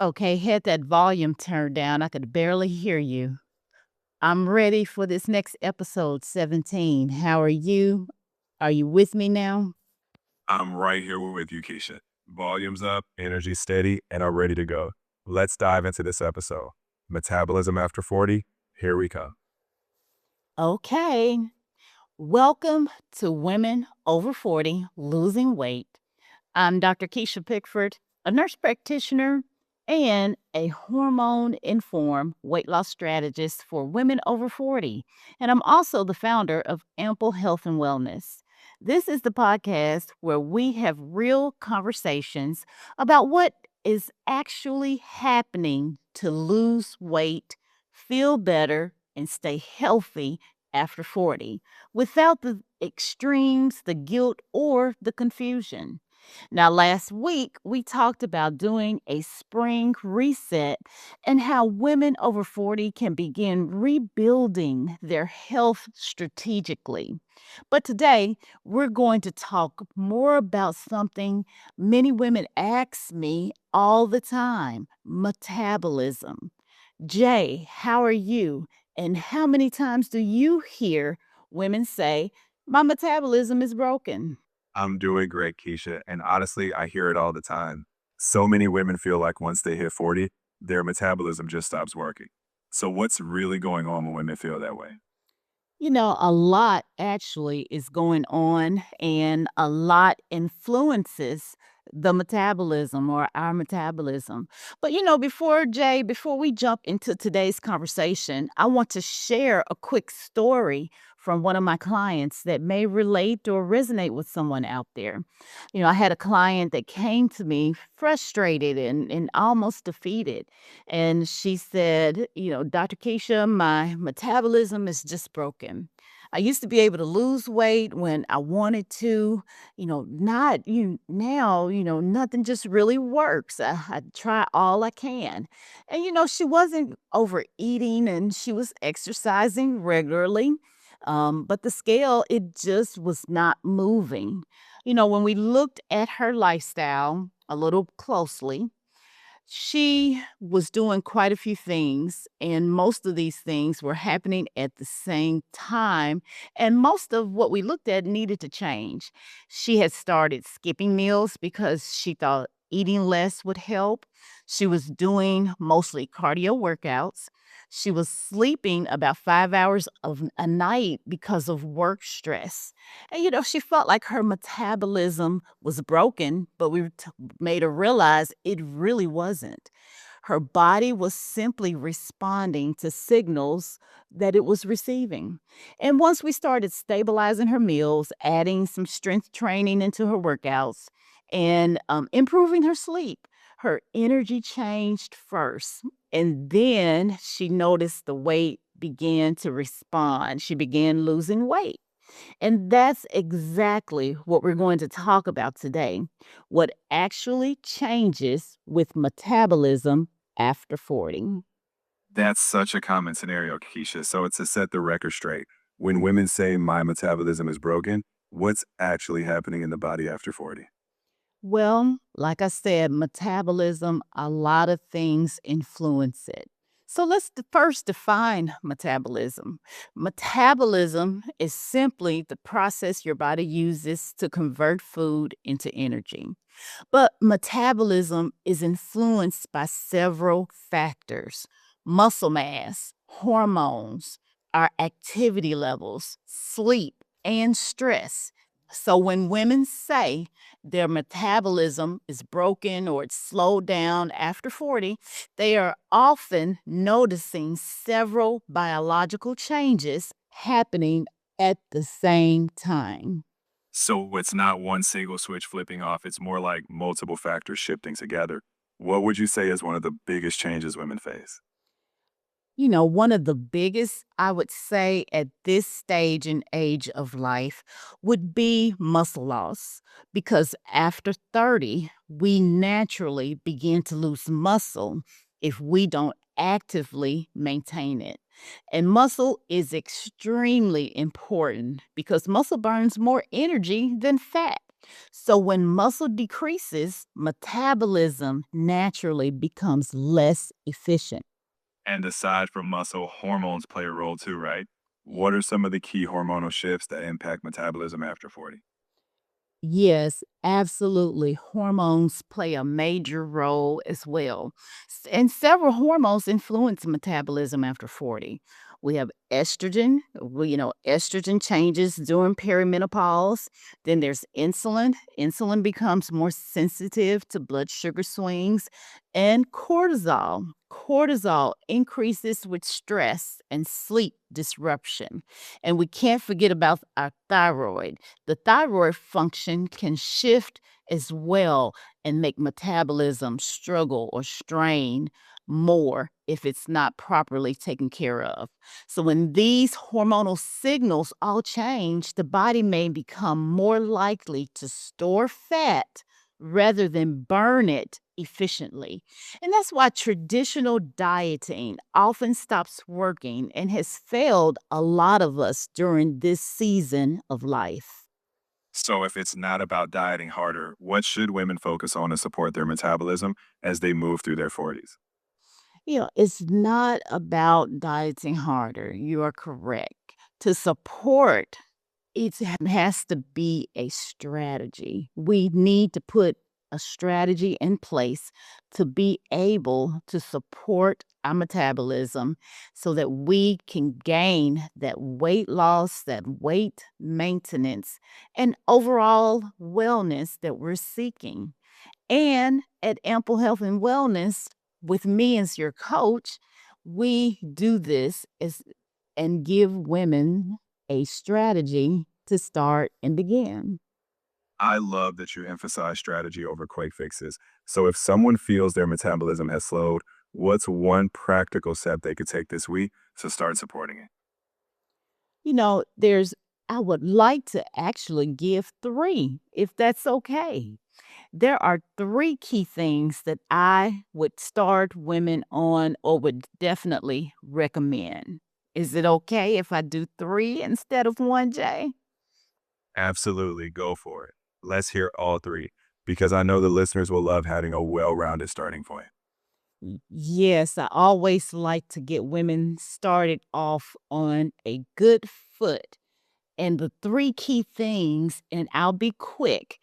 Okay, had that volume turned down. I could barely hear you. I'm ready for this next episode, 17. How are you? Are you with me now? I'm right here with you, Keisha. Volume's up, energy steady, and I'm ready to go. Let's dive into this episode. Metabolism after 40, here we come. Okay. Welcome to Women Over 40 Losing Weight. I'm Dr. Kisha Pickford, a nurse practitioner and a hormone informed weight loss strategist for women over 40. And I'm also the founder of Ample Health and Wellness. This is the podcast where we have real conversations about what is actually happening to lose weight, feel better, and stay healthy after 40 without the extremes, the guilt, or the confusion. Now, last week, we talked about doing a spring reset and how women over 40 can begin rebuilding their health strategically. But today, we're going to talk more about something many women ask me all the time: metabolism. Jay, how are you? And how many times do you hear women say, my metabolism is broken? I'm doing great, Keisha, and honestly, I hear it all the time. So many women feel like once they hit 40, their metabolism just stops working. So what's really going on when women feel that way? A lot actually is going on, and a lot influences the metabolism or our metabolism. But, before we jump into today's conversation, I want to share a quick story from one of my clients that may relate or resonate with someone out there. I had a client that came to me frustrated and almost defeated. And she said, Dr. Keisha, my metabolism is just broken. I used to be able to lose weight when I wanted to, not you now, nothing just really works. I try all I can. And, she wasn't overeating and she was exercising regularly. But the scale, it just was not moving. When we looked at her lifestyle a little closely, she was doing quite a few things, and most of these things were happening at the same time. And most of what we looked at needed to change. She had started skipping meals because she thought eating less would help. She was doing mostly cardio workouts. She was sleeping about 5 hours of a night because of work stress. And, she felt like her metabolism was broken, but made her realize it really wasn't. Her body was simply responding to signals that it was receiving. And once we started stabilizing her meals, adding some strength training into her workouts, and improving her sleep, her energy changed first. And then she noticed the weight began to respond. She began losing weight. And that's exactly what we're going to talk about today: what actually changes with metabolism after 40. That's such a common scenario, Keisha. So it's to set the record straight. When women say my metabolism is broken, what's actually happening in the body after 40? Well, like I said, metabolism, a lot of things influence it. So let's first define metabolism. Metabolism is simply the process your body uses to convert food into energy. But metabolism is influenced by several factors: muscle mass, hormones, our activity levels, sleep, and stress. So when women say their metabolism is broken or it's slowed down after 40, they are often noticing several biological changes happening at the same time. So it's not one single switch flipping off, it's more like multiple factors shifting together. What would you say is one of the biggest changes women face? One of the biggest, I would say, at this stage and age of life would be muscle loss. Because after 30, we naturally begin to lose muscle if we don't actively maintain it. And muscle is extremely important because muscle burns more energy than fat. So when muscle decreases, metabolism naturally becomes less efficient. And aside from muscle, hormones play a role too, right? What are some of the key hormonal shifts that impact metabolism after 40? Yes, absolutely. Hormones play a major role as well. And several hormones influence metabolism after 40. We have estrogen. Estrogen changes during perimenopause. Then there's insulin. Insulin becomes more sensitive to blood sugar swings. And cortisol. Cortisol increases with stress and sleep disruption. And we can't forget about our thyroid. The thyroid function can shift as well and make metabolism struggle or strain more if it's not properly taken care of. So, when these hormonal signals all change, the body may become more likely to store fat rather than burn it efficiently. And that's why traditional dieting often stops working and has failed a lot of us during this season of life. So, if it's not about dieting harder, what should women focus on to support their metabolism as they move through their 40s? It's not about dieting harder. You are correct. To support, has to be a strategy. We need to put a strategy in place to be able to support our metabolism so that we can gain that weight loss, that weight maintenance, and overall wellness that we're seeking. And at Ample Health and Wellness, with me as your coach, we do this and give women a strategy to start and begin. I love that you emphasize strategy over quick fixes. So, if someone feels their metabolism has slowed, what's one practical step they could take this week to start supporting it? I would like to actually give three, if that's okay. There are three key things that I would start women on or would definitely recommend. Is it okay if I do three instead of one, Jay? Absolutely, go for it. Let's hear all three because I know the listeners will love having a well rounded starting point. Yes, I always like to get women started off on a good foot. And the three key things, and I'll be quick,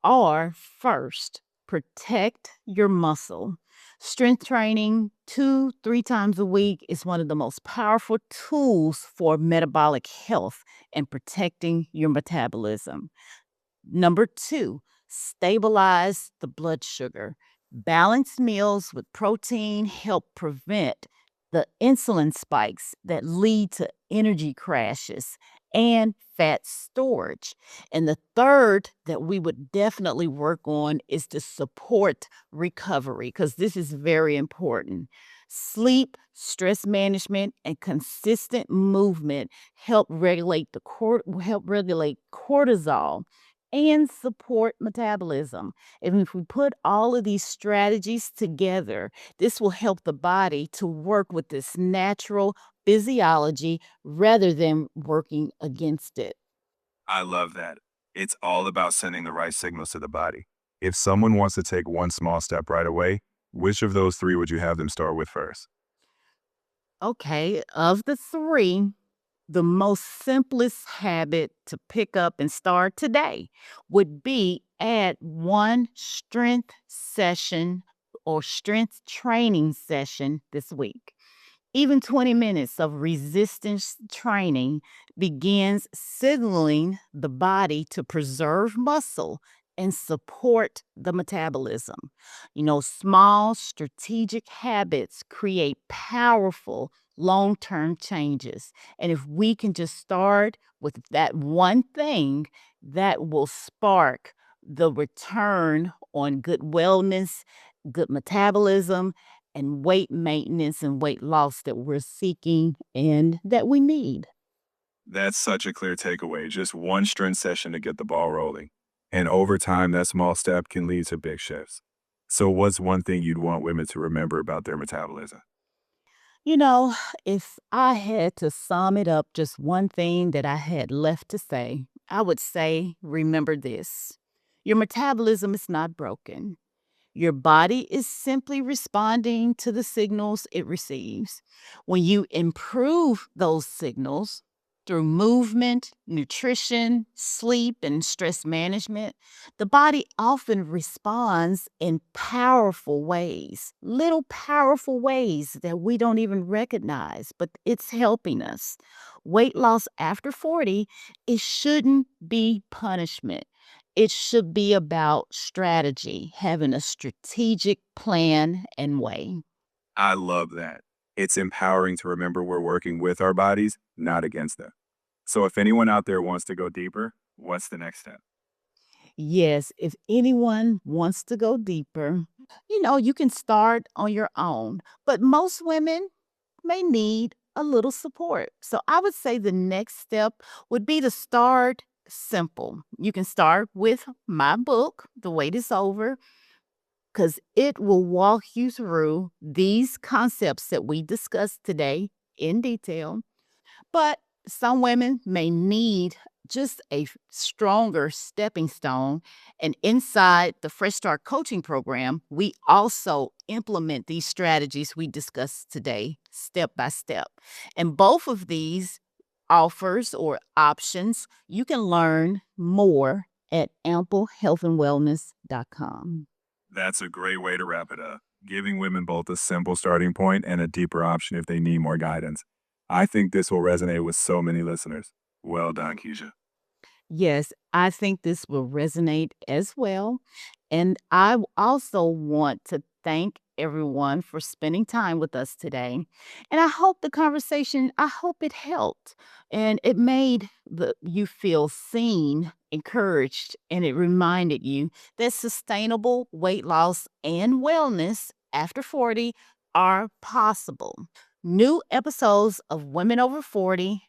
are first, protect your muscle. Strength training 2, 3 times a week is one of the most powerful tools for metabolic health and protecting your metabolism. Number 2, stabilize the blood sugar. Balanced meals with protein help prevent the insulin spikes that lead to energy crashes and fat storage. And the third that we would definitely work on is to support recovery because this is very important. Sleep, stress management, and consistent movement help regulate cortisol and support metabolism. And if we put all of these strategies together, this will help the body to work with this natural physiology rather than working against it. I love that. It's all about sending the right signals to the body. If someone wants to take one small step right away, which of those three would you have them start with first? Okay, of the three, the most simplest habit to pick up and start today would be add one strength session or strength training session this week. Even 20 minutes of resistance training begins signaling the body to preserve muscle and support the metabolism. Small strategic habits create powerful long term changes. And if we can just start with that one thing, that will spark the return on good wellness, good metabolism, and weight maintenance and weight loss that we're seeking and that we need. That's such a clear takeaway. Just one strength session to get the ball rolling. And over time, that small step can lead to big shifts. So, what's one thing you'd want women to remember about their metabolism? You know, if I had to sum it up, just one thing that I had left to say, I would say, remember this. Your metabolism is not broken. Your body is simply responding to the signals it receives. When you improve those signals through movement, nutrition, sleep, and stress management, the body often responds in powerful ways, little powerful ways that we don't even recognize, but it's helping us. Weight loss after 40, it shouldn't be punishment. It should be about strategy, having a strategic plan and way. I love that. It's empowering to remember we're working with our bodies, not against them. So if anyone out there wants to go deeper, what's the next step? Yes, if anyone wants to go deeper, you can start on your own, but most women may need a little support. So I would say the next step would be to start simple. You can start with my book, The Wait is Over, because it will walk you through these concepts that we discussed today in detail. But some women may need just a stronger stepping stone. And inside the Fresh Start coaching program, we also implement these strategies we discussed today step by step. And both of these offers or options, you can learn more at amplehealthandwellness.com. That's a great way to wrap it up, giving women both a simple starting point and a deeper option if they need more guidance. I think this will resonate with so many listeners. Well done, Keisha. Yes, I think this will resonate as well. And also want to thank everyone for spending time with us today. And I hope the conversation, I hope it helped and it made you feel seen, encouraged, and it reminded you that sustainable weight loss and wellness after 40 are possible. New episodes of Women Over 40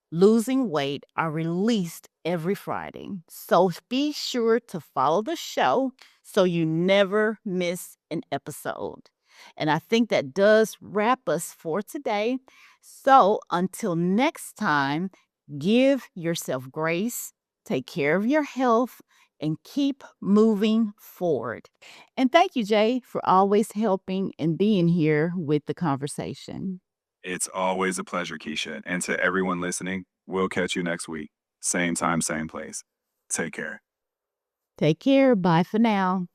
losing weight are released every Friday. So be sure to follow the show so you never miss an episode. And I think that does wrap us for today. So until next time, give yourself grace, take care of your health, and keep moving forward. And thank you, Jay, for always helping and being here with the conversation. It's always a pleasure, Keisha. And to everyone listening, we'll catch you next week. Same time, same place. Take care. Take care. Bye for now.